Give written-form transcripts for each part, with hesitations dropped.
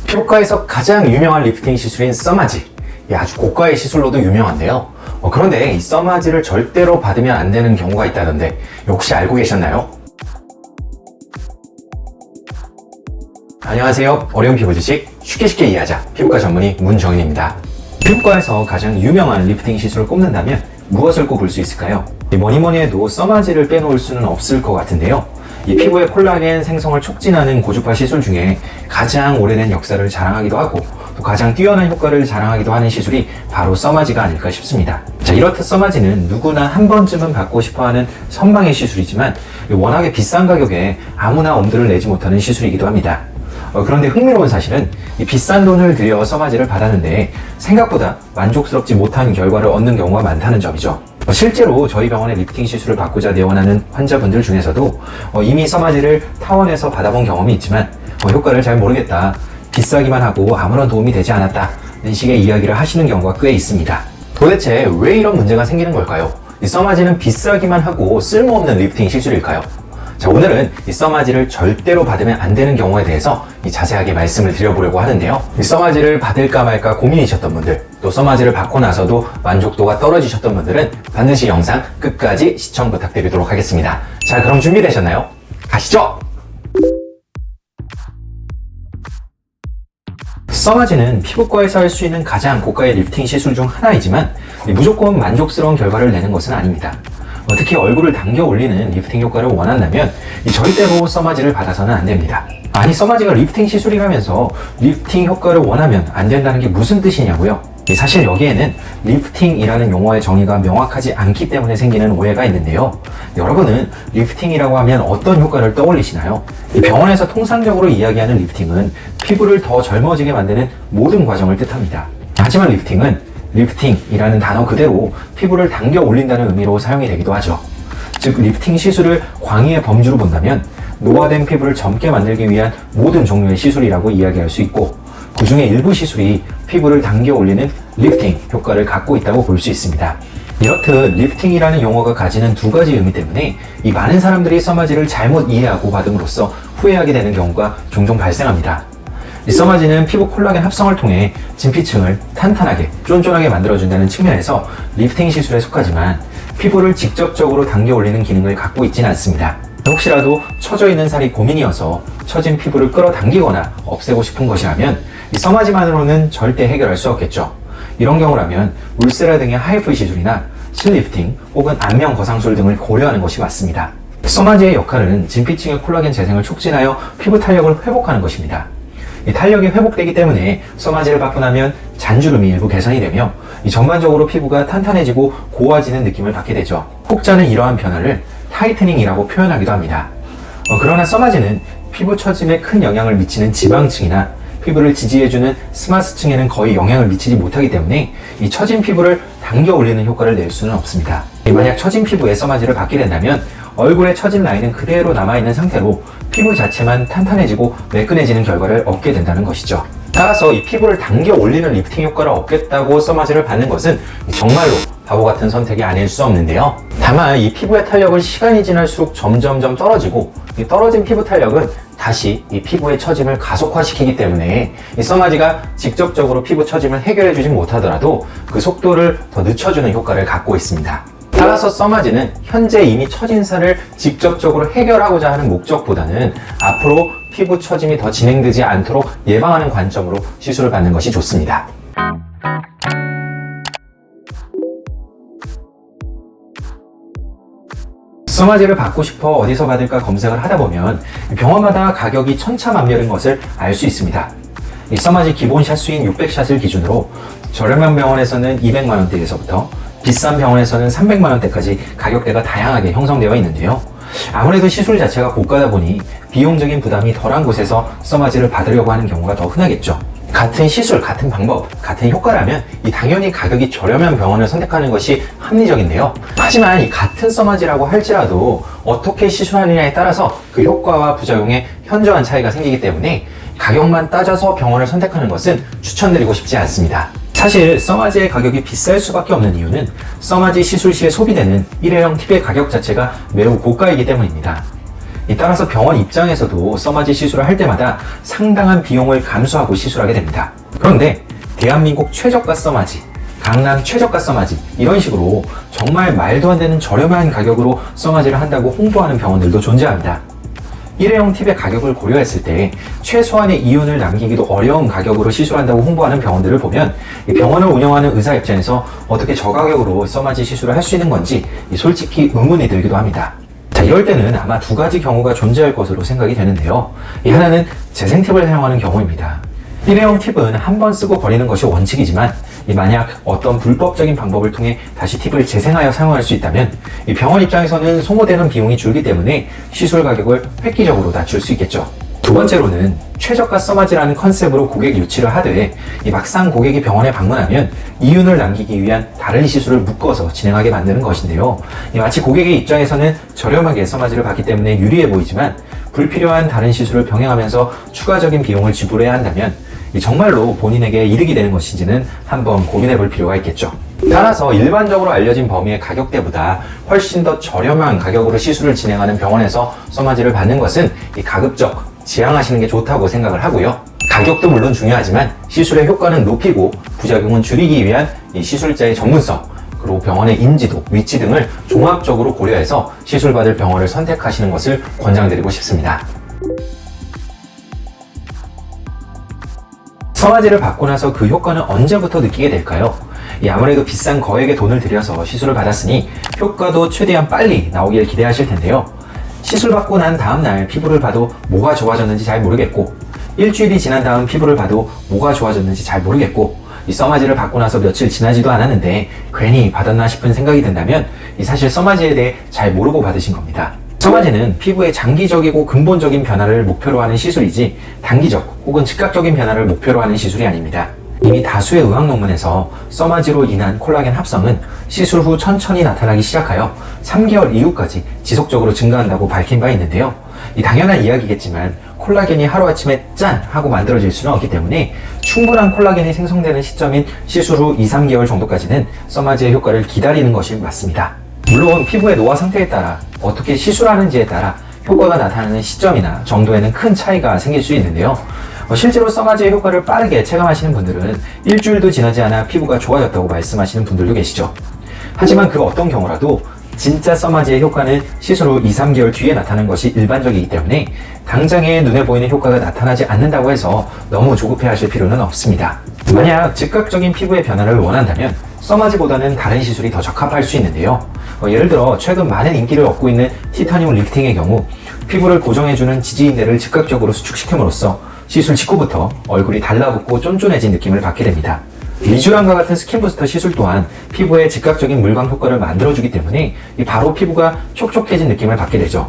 피부과에서 가장 유명한 리프팅 시술인 써마지. 아주 고가의 시술로도 유명한데요. 그런데 이 써마지를 절대로 받으면 안 되는 경우가 있다던데 혹시 알고 계셨나요? 안녕하세요. 어려운 피부 지식 쉽게 이해하자. 피부과 전문의 문정인입니다. 피부과에서 가장 유명한 리프팅 시술을 꼽는다면 무엇을 꼽을 수 있을까요? 뭐니 해도 써마지를 빼놓을 수는 없을 것 같은데요. 이 피부의 콜라겐 생성을 촉진하는 고주파 시술 중에 가장 오래된 역사를 자랑하기도 하고 또 가장 뛰어난 효과를 자랑하기도 하는 시술이 바로 써마지가 아닐까 싶습니다. 자, 이렇듯 써마지는 누구나 한 번쯤은 받고 싶어하는 선망의 시술이지만 워낙에 비싼 가격에 아무나 엄두를 내지 못하는 시술이기도 합니다. 그런데 흥미로운 사실은 이 비싼 돈을 들여 써마지를 받았는데 생각보다 만족스럽지 못한 결과를 얻는 경우가 많다는 점이죠. 실제로 저희 병원에 리프팅 시술을 받고자 내원하는 환자분들 중에서도 이미 써마지를 타원에서 받아본 경험이 있지만 효과를 잘 모르겠다, 비싸기만 하고 아무런 도움이 되지 않았다는 식의 이야기를 하시는 경우가 꽤 있습니다. 도대체 왜 이런 문제가 생기는 걸까요? 이 써마지는 비싸기만 하고 쓸모없는 리프팅 시술일까요? 자, 오늘은 이 써마지를 절대로 받으면 안 되는 경우에 대해서 자세하게 말씀을 드려보려고 하는데요. 이 써마지를 받을까 말까 고민이셨던 분들, 또 써마지를 받고 나서도 만족도가 떨어지셨던 분들은 반드시 영상 끝까지 시청 부탁드리도록 하겠습니다. 자, 그럼 준비되셨나요? 가시죠! 써마지는 피부과에서 할 수 있는 가장 고가의 리프팅 시술 중 하나이지만 무조건 만족스러운 결과를 내는 것은 아닙니다. 특히 얼굴을 당겨 올리는 리프팅 효과를 원한다면 절대로 써마지를 받아서는 안 됩니다. 아니, 써마지가 리프팅 시술이라면서 리프팅 효과를 원하면 안 된다는 게 무슨 뜻이냐고요? 사실 여기에는 리프팅이라는 용어의 정의가 명확하지 않기 때문에 생기는 오해가 있는데요. 여러분은 리프팅이라고 하면 어떤 효과를 떠올리시나요? 병원에서 통상적으로 이야기하는 리프팅은 피부를 더 젊어지게 만드는 모든 과정을 뜻합니다. 하지만 리프팅이라는 단어 그대로 피부를 당겨 올린다는 의미로 사용이 되기도 하죠. 즉, 리프팅 시술을 광의의 범주로 본다면 노화된 피부를 젊게 만들기 위한 모든 종류의 시술이라고 이야기할 수 있고, 그 중에 일부 시술이 피부를 당겨 올리는 리프팅 효과를 갖고 있다고 볼 수 있습니다. 이렇듯 리프팅이라는 용어가 가지는 두 가지 의미 때문에 이 많은 사람들이 써마지를 잘못 이해하고 받음으로써 후회하게 되는 경우가 종종 발생합니다. 이 써마지는 피부 콜라겐 합성을 통해 진피층을 탄탄하게 쫀쫀하게 만들어준다는 측면에서 리프팅 시술에 속하지만 피부를 직접적으로 당겨 올리는 기능을 갖고 있지는 않습니다. 혹시라도 처져 있는 살이 고민이어서 처진 피부를 끌어당기거나 없애고 싶은 것이라면 이 써마지만으로는 절대 해결할 수 없겠죠. 이런 경우라면 울세라 등의 하이프 시술이나 실리프팅 혹은 안면 거상술 등을 고려하는 것이 맞습니다. 써마지의 역할은 진피층의 콜라겐 재생을 촉진하여 피부 탄력을 회복하는 것입니다. 이 탄력이 회복되기 때문에 써마지를 받고 나면 잔주름이 일부 개선이 되며 전반적으로 피부가 탄탄해지고 고와지는 느낌을 받게 되죠. 혹자는 이러한 변화를 타이트닝이라고 표현하기도 합니다. 그러나 써마지는 피부 처짐에 큰 영향을 미치는 지방층이나 피부를 지지해주는 스마스층에는 거의 영향을 미치지 못하기 때문에 이 처진 피부를 당겨 올리는 효과를 낼 수는 없습니다. 만약 처진 피부에 써마지를 받게 된다면 얼굴의 처진 라인은 그대로 남아있는 상태로 피부 자체만 탄탄해지고 매끈해지는 결과를 얻게 된다는 것이죠. 따라서 이 피부를 당겨 올리는 리프팅 효과를 얻겠다고 써마지를 받는 것은 정말로 바보 같은 선택이 아닐 수 없는데요. 다만 이 피부의 탄력은 시간이 지날수록 점점점 떨어지고 이 떨어진 피부 탄력은 다시 이 피부의 처짐을 가속화시키기 때문에 이 써마지가 직접적으로 피부 처짐을 해결해주지 못하더라도 그 속도를 더 늦춰주는 효과를 갖고 있습니다. 따라서 써마지는 현재 이미 처진 살을 직접적으로 해결하고자 하는 목적보다는 앞으로 피부 처짐이 더 진행되지 않도록 예방하는 관점으로 시술을 받는 것이 좋습니다. 써마지를 받고 싶어 어디서 받을까 검색을 하다 보면 병원마다 가격이 천차만별인 것을 알 수 있습니다. 이 써마지 기본 샷수인 600샷을 기준으로 저렴한 병원에서는 200만원대에서부터 비싼 병원에서는 300만원대까지 가격대가 다양하게 형성되어 있는데요. 아무래도 시술 자체가 고가다 보니 비용적인 부담이 덜한 곳에서 써마지를 받으려고 하는 경우가 더 흔하겠죠. 같은 시술, 같은 방법, 같은 효과라면 당연히 가격이 저렴한 병원을 선택하는 것이 합리적인데요. 하지만 이 같은 써마지라고 할지라도 어떻게 시술하느냐에 따라서 그 효과와 부작용에 현저한 차이가 생기기 때문에 가격만 따져서 병원을 선택하는 것은 추천드리고 싶지 않습니다. 사실 써마지의 가격이 비쌀 수밖에 없는 이유는 써마지 시술 시에 소비되는 일회용 팁의 가격 자체가 매우 고가이기 때문입니다. 따라서 병원 입장에서도 써마지 시술을 할 때마다 상당한 비용을 감수하고 시술하게 됩니다. 그런데 대한민국 최저가 써마지, 강남 최저가 써마지 이런 식으로 정말 말도 안 되는 저렴한 가격으로 써마지를 한다고 홍보하는 병원들도 존재합니다. 일회용 팁의 가격을 고려했을 때 최소한의 이윤을 남기기도 어려운 가격으로 시술한다고 홍보하는 병원들을 보면 병원을 운영하는 의사 입장에서 어떻게 저가격으로 써마지 시술을 할 수 있는 건지 솔직히 의문이 들기도 합니다. 자, 이럴 때는 아마 두 가지 경우가 존재할 것으로 생각이 되는데요. 하나는 재생팁을 사용하는 경우입니다. 일회용 팁은 한 번 쓰고 버리는 것이 원칙이지만 만약 어떤 불법적인 방법을 통해 다시 팁을 재생하여 사용할 수 있다면 병원 입장에서는 소모되는 비용이 줄기 때문에 시술 가격을 획기적으로 낮출 수 있겠죠. 두 번째로는 최저가 써마지라는 컨셉으로 고객 유치를 하되 막상 고객이 병원에 방문하면 이윤을 남기기 위한 다른 시술을 묶어서 진행하게 만드는 것인데요. 마치 고객의 입장에서는 저렴하게 써마지를 받기 때문에 유리해 보이지만 불필요한 다른 시술을 병행하면서 추가적인 비용을 지불해야 한다면 정말로 본인에게 이득이 되는 것인지는 한번 고민해 볼 필요가 있겠죠. 따라서 일반적으로 알려진 범위의 가격대보다 훨씬 더 저렴한 가격으로 시술을 진행하는 병원에서 써마지를 받는 것은 가급적 지양하시는 게 좋다고 생각을 하고요. 가격도 물론 중요하지만 시술의 효과는 높이고 부작용은 줄이기 위한 이 시술자의 전문성, 그리고 병원의 인지도, 위치 등을 종합적으로 고려해서 시술받을 병원을 선택하시는 것을 권장드리고 싶습니다. 써마지를 받고 나서 그 효과는 언제부터 느끼게 될까요? 아무래도 비싼 거액의 돈을 들여서 시술을 받았으니 효과도 최대한 빨리 나오길 기대하실 텐데요. 시술 받고 난 다음날 피부를 봐도 뭐가 좋아졌는지 잘 모르겠고, 일주일이 지난 다음 피부를 봐도 뭐가 좋아졌는지 잘 모르겠고, 이 써마지를 받고 나서 며칠 지나지도 않았는데 괜히 받았나 싶은 생각이 든다면 사실 써마지에 대해 잘 모르고 받으신 겁니다. 써마지는 피부의 장기적이고 근본적인 변화를 목표로 하는 시술이지 단기적 혹은 즉각적인 변화를 목표로 하는 시술이 아닙니다. 이미 다수의 의학 논문에서 써마지로 인한 콜라겐 합성은 시술 후 천천히 나타나기 시작하여 3개월 이후까지 지속적으로 증가한다고 밝힌 바 있는데요. 당연한 이야기겠지만 콜라겐이 하루아침에 짠! 하고 만들어질 수는 없기 때문에 충분한 콜라겐이 생성되는 시점인 시술 후 2-3개월 정도까지는 써마지의 효과를 기다리는 것이 맞습니다. 물론 피부의 노화 상태에 따라 어떻게 시술하는지에 따라 효과가 나타나는 시점이나 정도에는 큰 차이가 생길 수 있는데요. 실제로 써마지의 효과를 빠르게 체감하시는 분들은 일주일도 지나지 않아 피부가 좋아졌다고 말씀하시는 분들도 계시죠. 하지만 그 어떤 경우라도 진짜 써마지의 효과는 시술 후 2-3개월 뒤에 나타나는 것이 일반적이기 때문에 당장에 눈에 보이는 효과가 나타나지 않는다고 해서 너무 조급해 하실 필요는 없습니다. 만약 즉각적인 피부의 변화를 원한다면 써마지보다는 다른 시술이 더 적합할 수 있는데요. 예를 들어 최근 많은 인기를 얻고 있는 티타늄 리프팅의 경우 피부를 고정해주는 지지인대를 즉각적으로 수축시킴으로써 시술 직후부터 얼굴이 달라붙고 쫀쫀해진 느낌을 받게 됩니다. 리쥬란과 같은 스킨부스터 시술 또한 피부에 즉각적인 물광 효과를 만들어주기 때문에 바로 피부가 촉촉해진 느낌을 받게 되죠.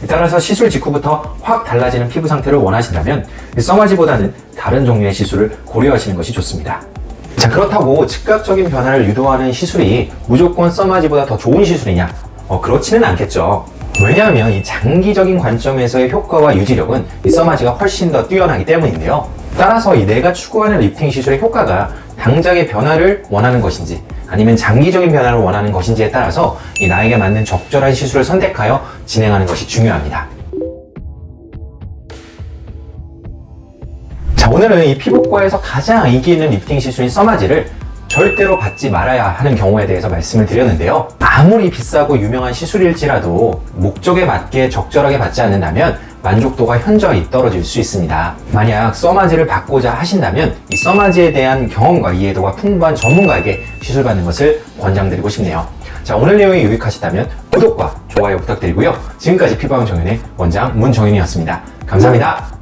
따라서 시술 직후부터 확 달라지는 피부 상태를 원하신다면 써마지보다는 다른 종류의 시술을 고려하시는 것이 좋습니다. 자, 그렇다고 즉각적인 변화를 유도하는 시술이 무조건 써마지보다 더 좋은 시술이냐? 그렇지는 않겠죠. 왜냐하면 이 장기적인 관점에서의 효과와 유지력은 이 써마지가 훨씬 더 뛰어나기 때문인데요. 따라서 내가 추구하는 리프팅 시술의 효과가 당장의 변화를 원하는 것인지 아니면 장기적인 변화를 원하는 것인지에 따라서 나에게 맞는 적절한 시술을 선택하여 진행하는 것이 중요합니다. 자, 오늘은 이 피부과에서 가장 인기 있는 리프팅 시술인 써마지를 절대로 받지 말아야 하는 경우에 대해서 말씀을 드렸는데요. 아무리 비싸고 유명한 시술일지라도 목적에 맞게 적절하게 받지 않는다면 만족도가 현저히 떨어질 수 있습니다. 만약 써마지를 받고자 하신다면 이 써마지에 대한 경험과 이해도가 풍부한 전문가에게 시술받는 것을 권장드리고 싶네요. 자, 오늘 내용이 유익하셨다면 구독과 좋아요 부탁드리고요. 지금까지 피부왕 정윤의 원장 문정윤이었습니다. 감사합니다.